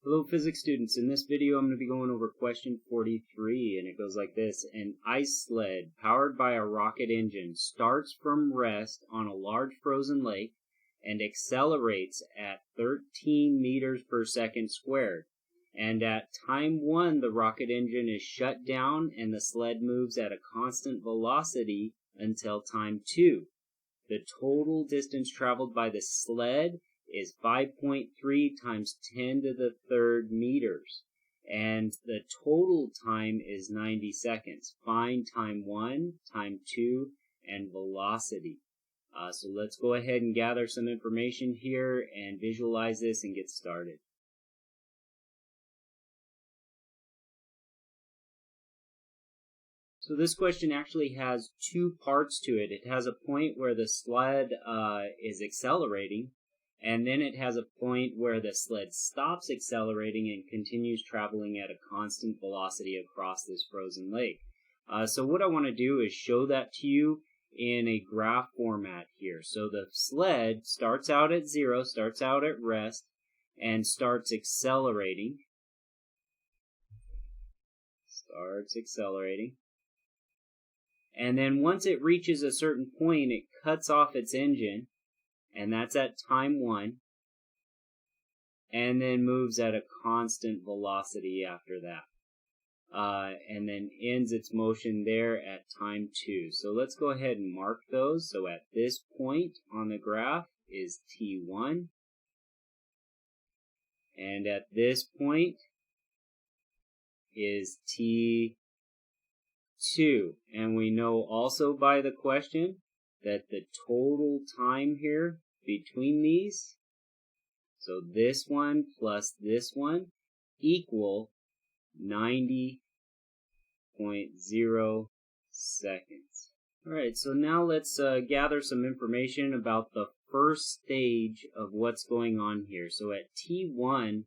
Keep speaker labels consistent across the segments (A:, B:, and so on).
A: Hello physics students, in this video I'm going to be going over question 43 and it goes like this. An ice sled powered by a rocket engine starts from rest on a large frozen lake and accelerates at 13 meters per second squared. And at time 1 the rocket engine is shut down and the sled moves at a constant velocity until time 2. The total distance traveled by the sled is 5.3 times 10 to the third meters, and the total time is 90 seconds. Find time 1, time 2, and velocity. So let's go ahead and gather some information here and visualize this and get started. So this question actually has two parts to it. It has a point where the sled is accelerating, and then it has a point where the sled stops accelerating and continues traveling at a constant velocity across this frozen lake. So what I want to do is show that to you in a graph format here. So the sled starts out at 0, starts out at rest, and starts accelerating. And then once it reaches a certain point, it cuts off its engine, and that's at time 1, and then moves at a constant velocity after that, and then ends its motion there at time 2. So let's go ahead and mark those. So at this point on the graph is T1, and at this point is T2. And we know also by the question that the total time here between these, so this one plus this one, equal 90.0 seconds. Alright, so now let's gather some information about the first stage of what's going on here. So at T1,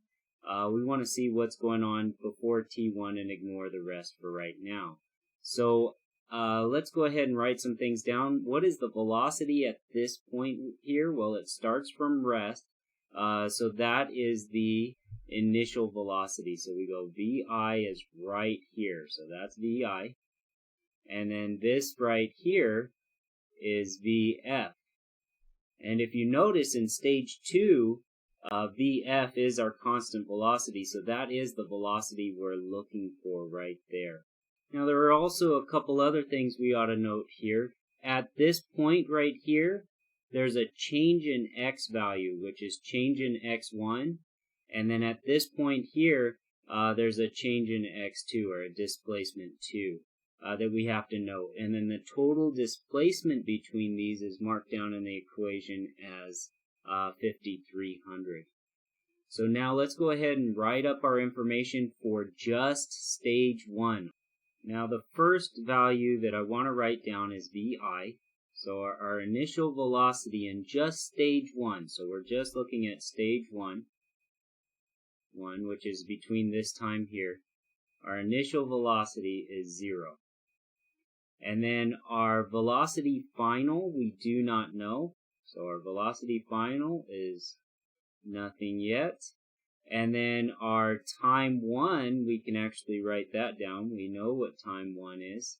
A: we want to see what's going on before T1 and ignore the rest for right now. So let's go ahead and write some things down. What is the velocity at this point here? Well, it starts from rest, so that is the initial velocity. So we go VI is right here, so that's VI. And then this right here is VF. And if you notice in stage 2, VF is our constant velocity, so that is the velocity we're looking for right there. Now there are also a couple other things we ought to note here. At this point right here, there's a change in x value, which is change in x1. And then at this point here, there's a change in x2, or a displacement 2, that we have to note. And then the total displacement between these is marked down in the equation as 5,300. So now let's go ahead and write up our information for just stage 1. Now the first value that I want to write down is VI, so our initial velocity in just stage 1, so we're just looking at stage 1, which is between this time here. Our initial velocity is 0. And then our velocity final we do not know, so our velocity final is nothing yet. And then our time 1, we can actually write that down. We know what time 1 is.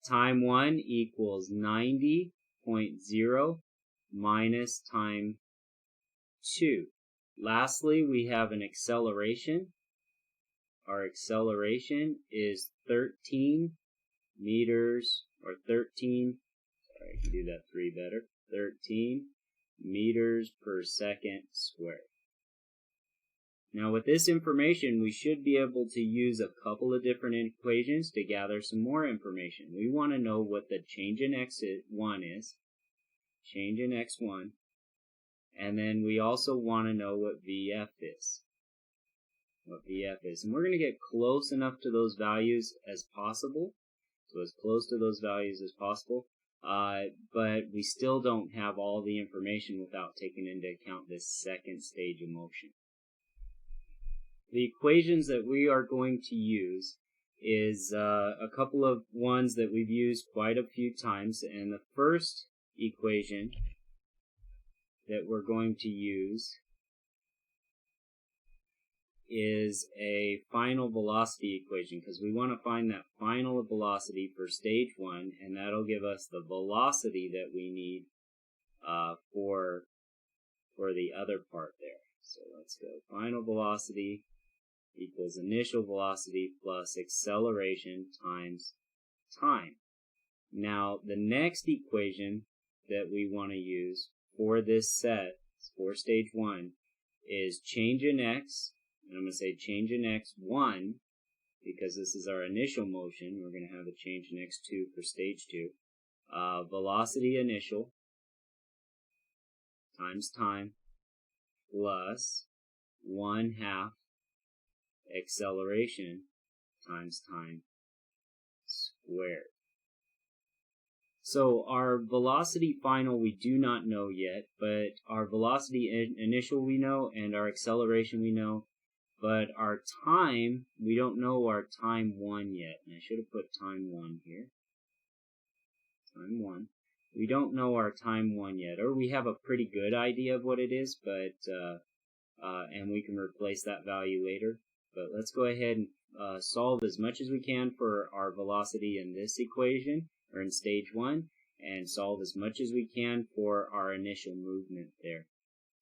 A: Time 1 equals 90.0 minus time 2. Lastly, we have an acceleration. Our acceleration is 13 meters, or 13, sorry, I can do that 3 better, 13 meters per second squared. Now with this information, we should be able to use a couple of different equations to gather some more information. We want to know what the change in x1 is, change in x1, and then we also want to know what VF is. And we're going to get close enough to those values as possible, so as close to those values as possible, but we still don't have all the information without taking into account this second stage of motion. The equations that we are going to use is a couple of ones that we've used quite a few times, and the first equation that we're going to use is a final velocity equation because we want to find that final velocity for stage 1, and that'll give us the velocity that we need for the other part there. So let's go. Final velocity equals initial velocity plus acceleration times time. Now, the next equation that we want to use for this set, for stage 1, is change in x, and I'm going to say change in x1, because this is our initial motion. We're going to have a change in x2 for stage 2. Velocity initial times time plus 1/2 acceleration times time squared. So our velocity final we do not know yet, but our velocity initial we know, and our acceleration we know, but our time, we don't know our time 1 yet. And I should have put time 1 here. Time 1. We don't know our time 1 yet, or we have a pretty good idea of what it is, but and we can replace that value later. But let's go ahead and solve as much as we can for our velocity in this equation, or in stage 1, and solve as much as we can for our initial movement there.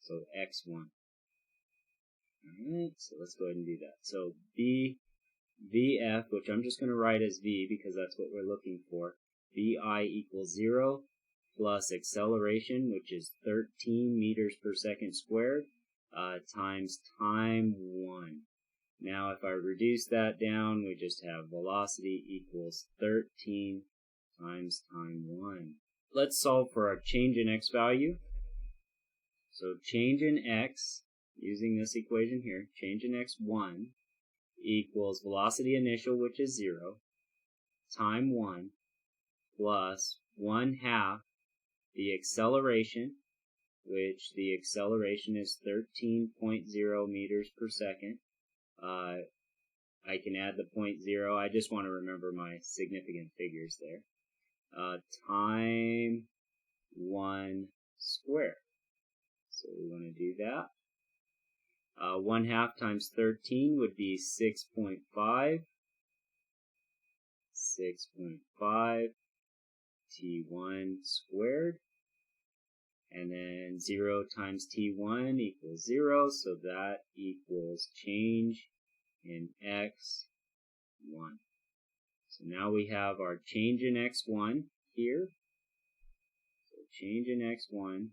A: So x1. Alright, so let's go ahead and do that. So VF, which I'm just going to write as V because that's what we're looking for, VI equals 0 plus acceleration, which is 13 meters per second squared, times time 1. Now if I reduce that down, we just have velocity equals 13 times time 1. Let's solve for our change in x value. So change in x, using this equation here, change in x1 equals velocity initial, which is 0, time 1, plus 1/2 the acceleration, which the acceleration is 13.0 meters per second. I can add the 0.0. I just want to remember my significant figures there. Time 1 squared. So we want to do that. 1/2 times 13 would be 6.5. 6.5 T1 squared. And then 0 times T1 equals 0, so that equals change in x1. So now we have our change in x1 here. So change in x1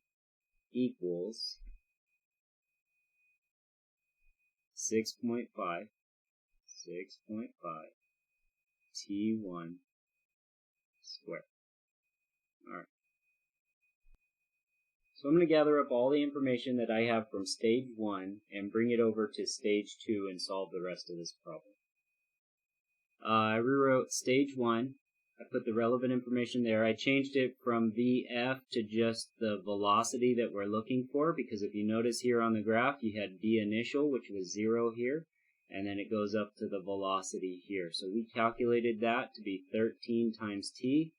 A: equals 6.5 T1 squared. Alright. So I'm going to gather up all the information that I have from stage 1 and bring it over to stage 2 and solve the rest of this problem. I rewrote stage 1. I put the relevant information there. I changed it from VF to just the velocity that we're looking for, because if you notice here on the graph, you had V initial, which was 0 here, and then it goes up to the velocity here. So we calculated that to be 13 times T,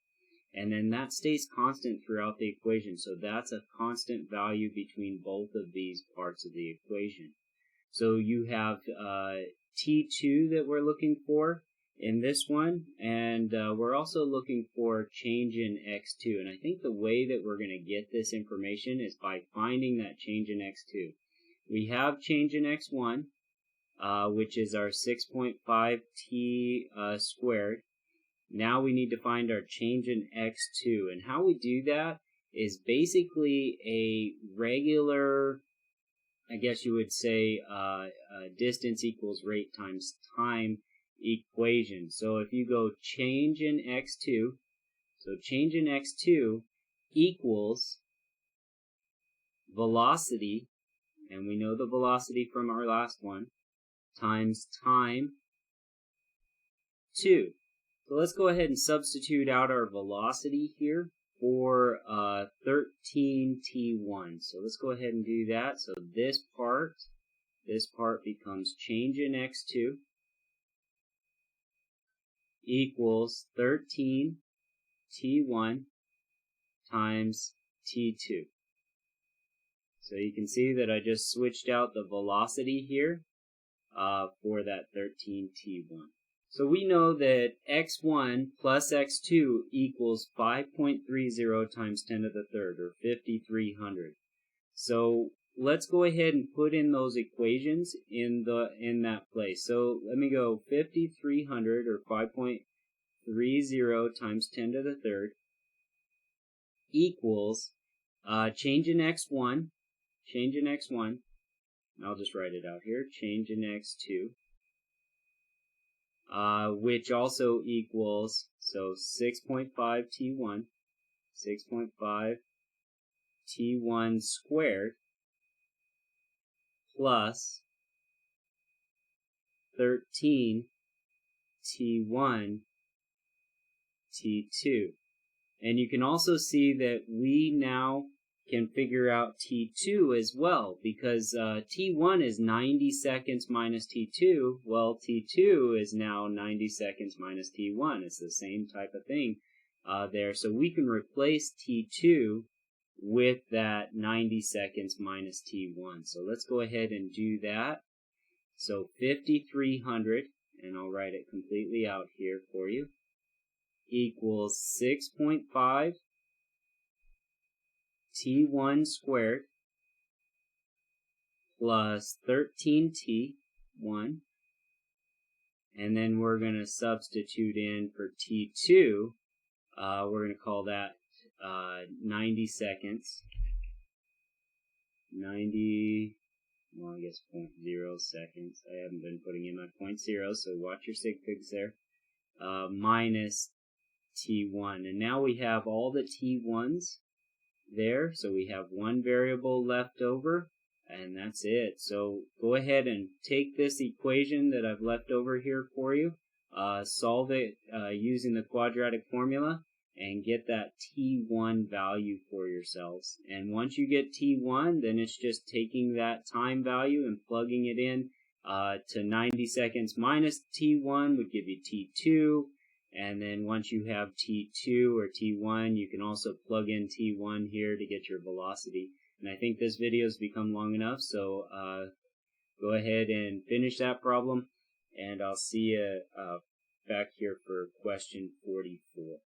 A: and then that stays constant throughout the equation. So that's a constant value between both of these parts of the equation. So you have T2 that we're looking for in this one, and we're also looking for change in x2. And I think the way that we're going to get this information is by finding that change in x2. We have change in x1, which is our 6.5 t squared. Now we need to find our change in x2, and how we do that is basically a regular, I guess you would say, distance equals rate times time equation. So if you go change in x2, so change in x2 equals velocity, and we know the velocity from our last one, times time 2. So let's go ahead and substitute out our velocity here for 13t1. So let's go ahead and do that. So this part becomes change in x2 equals 13t1 times t2. So you can see that I just switched out the velocity here for that 13t1. So we know that x1 plus x2 equals 5.30 times 10 to the third, or 5,300. So let's go ahead and put in those equations in that place. So let me go 5,300, or 5.30 times 10 to the third, equals change in x1, I'll just write it out here, change in x2, which also equals, so 6.5 t1, 6.5 t1 squared plus 13 t1 t2. And you can also see that we now can figure out t2 as well, because t1 is 90 seconds minus t2. Well, t2 is now 90 seconds minus t1. It's the same type of thing there. So we can replace t2 with that 90 seconds minus t1. So let's go ahead and do that. So 5,300, and I'll write it completely out here for you, equals 6.5 t1 squared plus 13t1, and then we're going to substitute in for t2, we're going to call that 90 seconds, 90, well, I guess 0.0 seconds. I haven't been putting in my 0.0, so watch your sig figs there, minus t1. And now we have all the t1s there, so we have one variable left over, and that's it. So go ahead and take this equation that I've left over here for you, solve it using the quadratic formula, and get that t1 value for yourselves. And once you get t1, then it's just taking that time value and plugging it in to 90 seconds minus t1 would give you t2. And then once you have t2 or t1, you can also plug in t1 here to get your velocity. And I think this video has become long enough, so go ahead and finish that problem, and I'll see you back here for question 44.